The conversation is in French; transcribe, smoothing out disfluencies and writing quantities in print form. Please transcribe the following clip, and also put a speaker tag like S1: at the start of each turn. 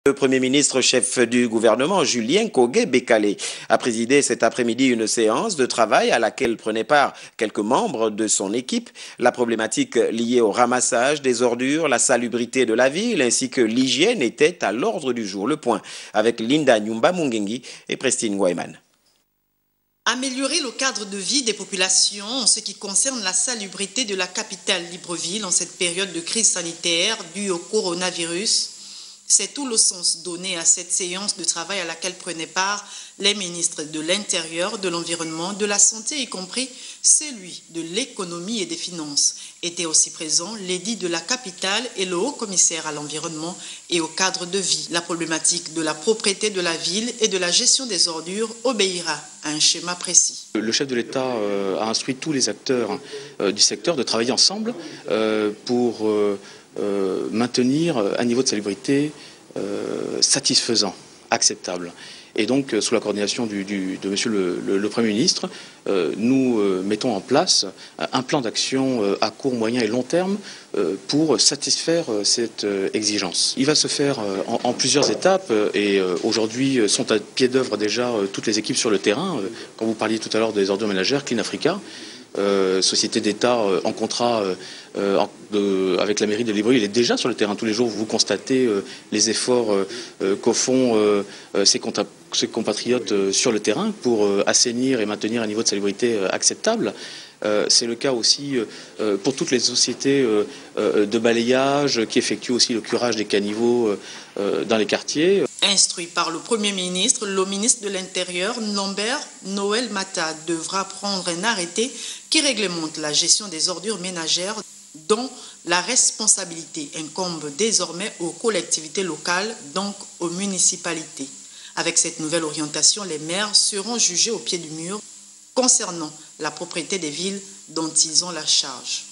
S1: Le Premier ministre chef du gouvernement, Julien Kogué-Bekale, a présidé cet après-midi une séance de travail à laquelle prenaient part quelques membres de son équipe. La problématique liée au ramassage des ordures, la salubrité de la ville ainsi que l'hygiène était à l'ordre du jour. Le point avec Linda Nyumba Mungengi et Prestine Guayman.
S2: Améliorer le cadre de vie des populations en ce qui concerne la salubrité de la capitale Libreville en cette période de crise sanitaire due au coronavirus. C'est tout le sens donné à cette séance de travail à laquelle prenaient part les ministres de l'Intérieur, de l'Environnement, de la Santé, y compris celui de l'Économie et des Finances. Étaient aussi présents l'édit de la capitale et le haut-commissaire à l'environnement et au cadre de vie. La problématique de la propriété de la ville et de la gestion des ordures obéira à un schéma précis.
S3: Le chef de l'État a instruit tous les acteurs du secteur de travailler ensemble pour maintenir un niveau de salubrité satisfaisant, acceptable. Et donc, sous la coordination de Monsieur le Premier ministre, nous mettons en place un plan d'action à court, moyen et long terme pour satisfaire cette exigence. Il va se faire en plusieurs étapes et aujourd'hui sont à pied d'œuvre déjà toutes les équipes sur le terrain. Quand vous parliez tout à l'heure des ordures ménagères, Clean Africa, société d'État en contrat avec la mairie de Libreville, il est déjà sur le terrain tous les jours. Vous constatez les efforts qu'au font ses compatriotes sur le terrain pour assainir et maintenir un niveau de salubrité acceptable. C'est le cas aussi pour toutes les sociétés de balayage qui effectuent aussi le curage des caniveaux dans les quartiers.
S2: Instruit par le Premier ministre, le ministre de l'Intérieur, Lambert Noël Mata, devra prendre un arrêté qui réglemente la gestion des ordures ménagères dont la responsabilité incombe désormais aux collectivités locales, donc aux municipalités. Avec cette nouvelle orientation, les maires seront jugés au pied du mur concernant la propriété des villes dont ils ont la charge.